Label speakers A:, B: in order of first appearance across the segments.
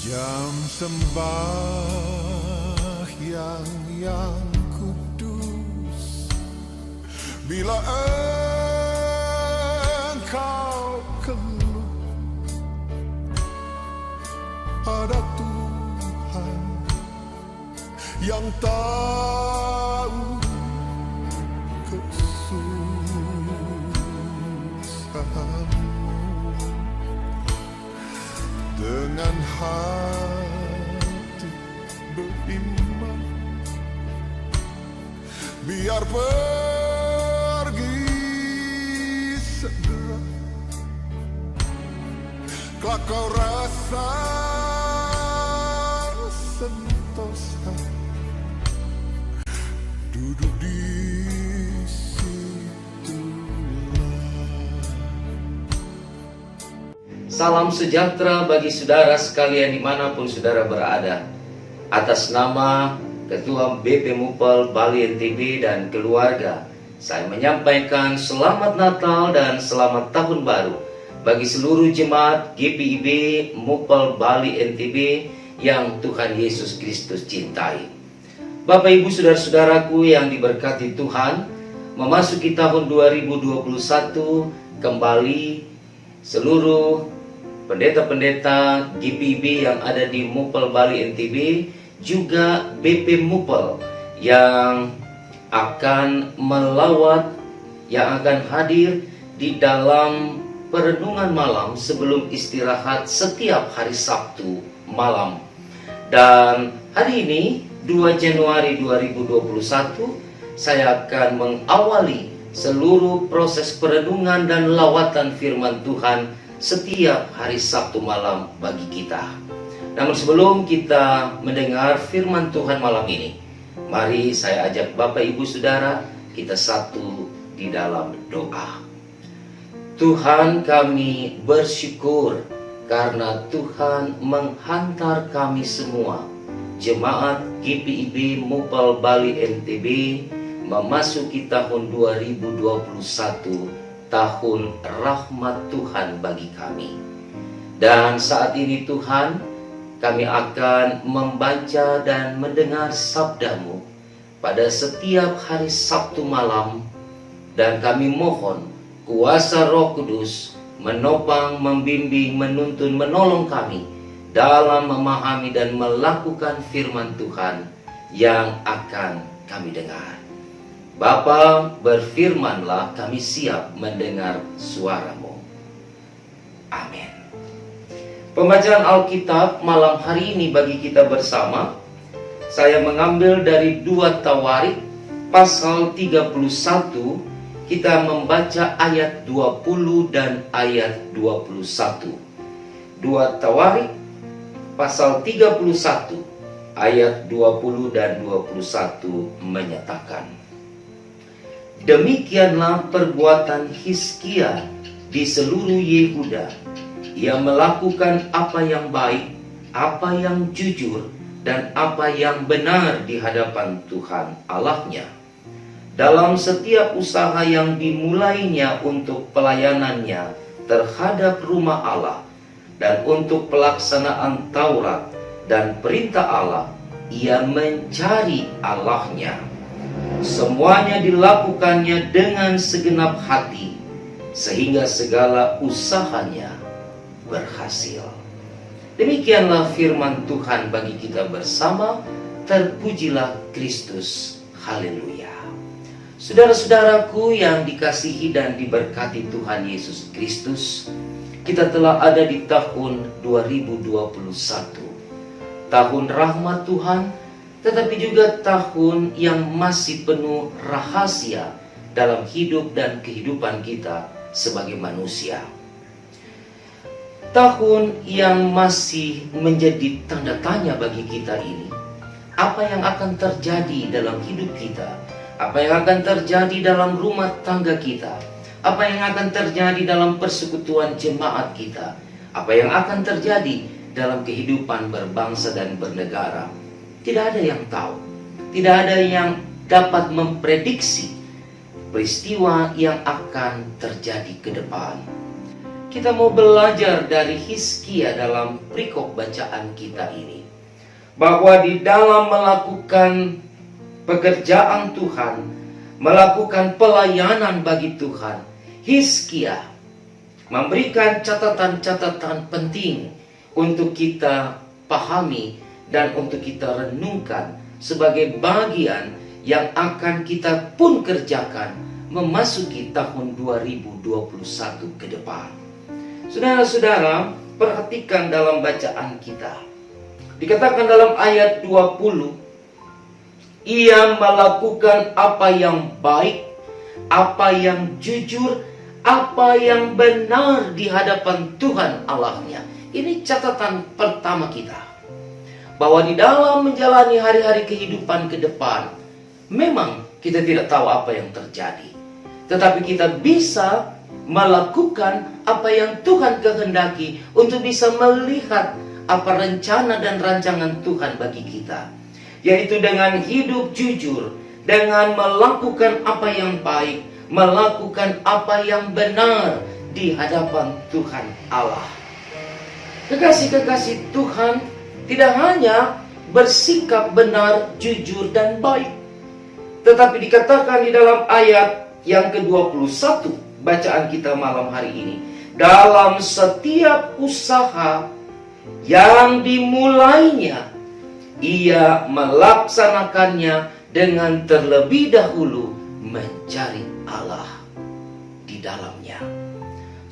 A: Jam sembahyang yang kudus, bila engkau keluh pada Tuhan yang tahu kesusahanmu. Dengan hati beriman, biar pergi segera, kelak kau rasa sentosa duduk di
B: Salam sejahtera bagi saudara sekalian dimanapun saudara berada. Atas nama Ketua BP Mupel Bali NTB dan keluarga, saya menyampaikan selamat Natal dan selamat Tahun Baru bagi seluruh jemaat GPIB Mupel Bali NTB yang Tuhan Yesus Kristus cintai. Bapak Ibu saudara-saudaraku yang diberkati Tuhan, memasuki tahun 2021 kembali seluruh pendeta-pendeta GPIB yang ada di Mupel Bali NTB, juga BP Mupel yang akan melawat, yang akan hadir di dalam perenungan malam sebelum istirahat setiap hari Sabtu malam. Dan hari ini 2 Januari 2021 saya akan mengawali seluruh proses perenungan dan lawatan firman Tuhan setiap hari Sabtu malam bagi kita. Namun sebelum kita mendengar firman Tuhan malam ini, mari saya ajak Bapak Ibu Saudara kita satu di dalam doa. Tuhan, kami bersyukur karena Tuhan menghantar kami semua, jemaat GPIB Mupel Bali NTB, memasuki tahun 2021, tahun rahmat Tuhan bagi kami. Dan saat ini Tuhan, kami akan membaca dan mendengar sabda-Mu pada setiap hari Sabtu malam. Dan kami mohon kuasa Roh Kudus menopang, membimbing, menuntun, menolong kami dalam memahami dan melakukan firman Tuhan yang akan kami dengar. Bapa, berfirmanlah, kami siap mendengar suara-Mu. Amin. Pembacaan Alkitab malam hari ini bagi kita bersama, saya mengambil dari 2 Tawarik pasal 31, kita membaca ayat 20 dan ayat 21. 2 Tawarik pasal 31 ayat 20 dan 21 menyatakan, demikianlah perbuatan Hizkia di seluruh Yehuda. Ia melakukan apa yang baik, apa yang jujur, dan apa yang benar di hadapan Tuhan Allahnya. Dalam setiap usaha yang dimulainya untuk pelayanannya terhadap rumah Allah, dan untuk pelaksanaan Taurat dan perintah Allah, ia mencari Allahnya. Semuanya dilakukannya dengan segenap hati, sehingga segala usahanya berhasil. Demikianlah firman Tuhan bagi kita bersama. Terpujilah Kristus. Haleluya. Saudara-saudaraku yang dikasihi dan diberkati Tuhan Yesus Kristus, kita telah ada di tahun 2021. Tahun rahmat Tuhan, tetapi juga tahun yang masih penuh rahasia dalam hidup dan kehidupan kita sebagai manusia. Tahun yang masih menjadi tanda tanya bagi kita ini. Apa yang akan terjadi dalam hidup kita? Apa yang akan terjadi dalam rumah tangga kita? Apa yang akan terjadi dalam persekutuan jemaat kita? Apa yang akan terjadi dalam kehidupan berbangsa dan bernegara? Tidak ada yang tahu. Tidak ada yang dapat memprediksi peristiwa yang akan terjadi ke depan. kita mau belajar dari Hizkia dalam perikop bacaan kita ini. Bahwa di dalam melakukan pekerjaan Tuhan, melakukan pelayanan bagi Tuhan, Hizkia memberikan catatan-catatan penting untuk kita pahami dan untuk kita renungkan sebagai bagian yang akan kita pun kerjakan memasuki tahun 2021 ke depan. Saudara-saudara, perhatikan dalam bacaan kita. Dikatakan dalam ayat 20, ia melakukan apa yang baik, apa yang jujur, apa yang benar di hadapan Tuhan Allahnya. Ini catatan pertama kita. Bahwa di dalam menjalani hari-hari kehidupan ke depan, memang kita tidak tahu apa yang terjadi. Tetapi kita bisa melakukan apa yang Tuhan kehendaki untuk bisa melihat apa rencana dan rancangan Tuhan bagi kita. Yaitu dengan hidup jujur, dengan melakukan apa yang baik, melakukan apa yang benar di hadapan Tuhan Allah. Kekasih-kekasih Tuhan tidak hanya bersikap benar, jujur, dan baik. Tetapi dikatakan di dalam ayat yang ke-21 bacaan kita malam hari ini, dalam setiap usaha yang dimulainya, ia melaksanakannya dengan terlebih dahulu mencari Allah di dalamnya.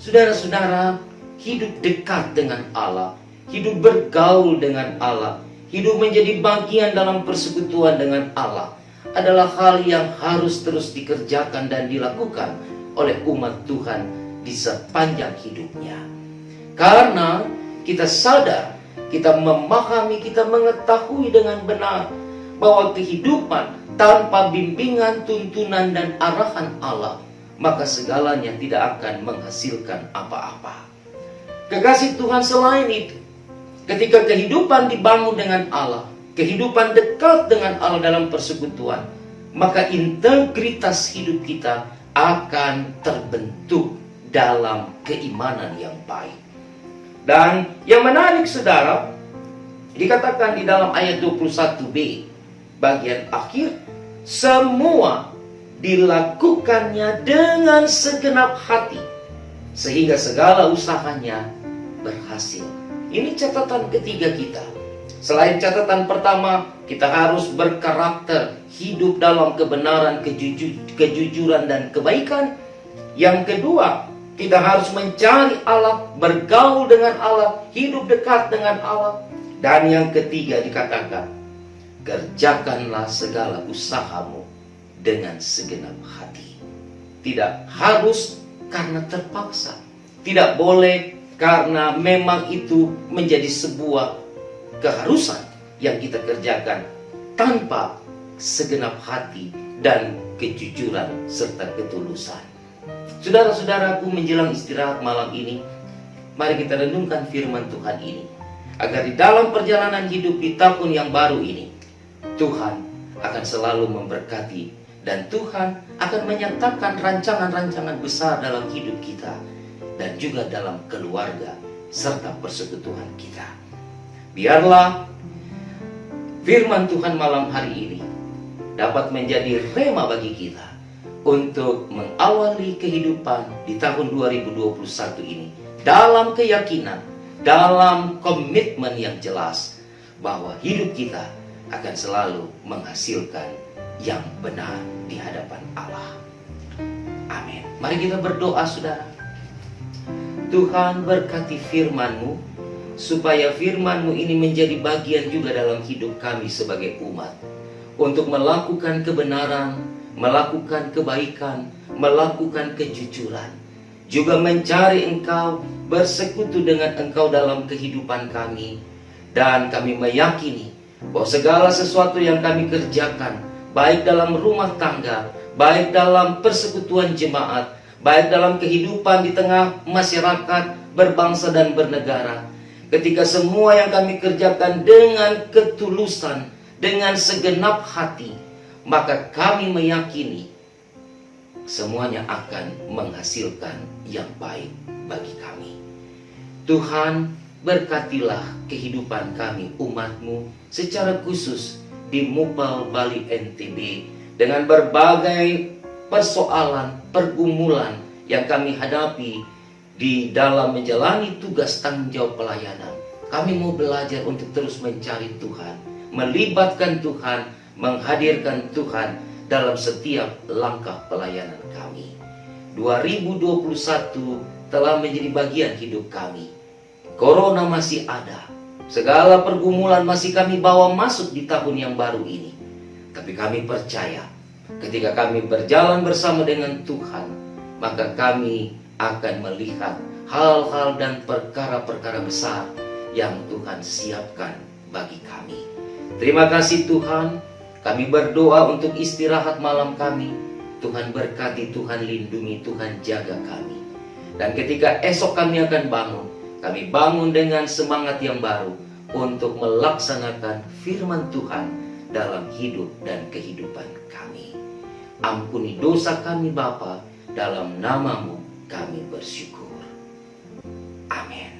B: Saudara-saudara, hidup dekat dengan Allah, hidup bergaul dengan Allah, hidup menjadi bagian dalam persekutuan dengan Allah adalah hal yang harus terus dikerjakan dan dilakukan oleh umat Tuhan di sepanjang hidupnya. Karena kita sadar, kita memahami, kita mengetahui dengan benar bahwa kehidupan tanpa bimbingan, tuntunan, dan arahan Allah, maka segalanya tidak akan menghasilkan apa-apa. Kekasih Tuhan, selain itu, ketika kehidupan dibangun dengan Allah, kehidupan dekat dengan Allah dalam persekutuan, maka integritas hidup kita akan terbentuk dalam keimanan yang baik. Dan yang menarik, saudara, dikatakan di dalam ayat 21b, bagian akhir, semua dilakukannya dengan segenap hati, sehingga segala usahanya berhasil. Ini catatan ketiga kita. Selain catatan pertama, kita harus berkarakter, hidup dalam kebenaran, kejujuran, dan kebaikan. Yang kedua, kita harus mencari Allah, bergaul dengan Allah, hidup dekat dengan Allah. Dan yang ketiga dikatakan, kerjakanlah segala usahamu dengan segenap hati. Tidak harus karena terpaksa. Tidak boleh karena memang itu menjadi sebuah keharusan yang kita kerjakan tanpa segenap hati dan kejujuran serta ketulusan. Saudara-saudaraku, menjelang istirahat malam ini, mari kita renungkan firman Tuhan ini, agar di dalam perjalanan hidup di tahun yang baru ini, Tuhan akan selalu memberkati, dan Tuhan akan menyatakan rancangan-rancangan besar dalam hidup kita, dan juga dalam keluarga serta persekutuan kita. Biarlah firman Tuhan malam hari ini dapat menjadi rema bagi kita untuk mengawali kehidupan di tahun 2021 ini dalam keyakinan, dalam komitmen yang jelas bahwa hidup kita akan selalu menghasilkan yang benar di hadapan Allah. Amin. Mari kita berdoa, saudara. Tuhan, berkati firman-Mu, supaya firman-Mu ini menjadi bagian juga dalam hidup kami sebagai umat, untuk melakukan kebenaran, melakukan kebaikan, melakukan kejujuran, juga mencari Engkau, bersekutu dengan Engkau dalam kehidupan kami. Dan kami meyakini bahwa segala sesuatu yang kami kerjakan, baik dalam rumah tangga, baik dalam persekutuan jemaat, baik dalam kehidupan di tengah masyarakat, berbangsa dan bernegara, ketika semua yang kami kerjakan dengan ketulusan, dengan segenap hati, maka kami meyakini semuanya akan menghasilkan yang baik bagi kami. Tuhan, berkatilah kehidupan kami umat-Mu secara khusus di Mupal Bali NTB dengan berbagai persoalan, pergumulan yang kami hadapi di dalam menjalani tugas tanggung jawab pelayanan. Kami mau belajar untuk terus mencari Tuhan, melibatkan Tuhan, menghadirkan Tuhan dalam setiap langkah pelayanan kami. 2021 telah menjadi bagian hidup kami. Corona masih ada. Segala pergumulan masih kami bawa masuk di tahun yang baru ini. Tapi kami percaya, ketika kami berjalan bersama dengan Tuhan, maka kami akan melihat hal-hal dan perkara-perkara besar yang Tuhan siapkan bagi kami. Terima kasih Tuhan. Kami berdoa untuk istirahat malam kami. Tuhan berkati, Tuhan lindungi, Tuhan jaga kami. Dan ketika esok kami akan bangun, kami bangun dengan semangat yang baru untuk melaksanakan firman Tuhan dalam hidup dan kehidupan kami. Ampuni dosa kami Bapa, dalam nama-Mu kami bersyukur. Amin.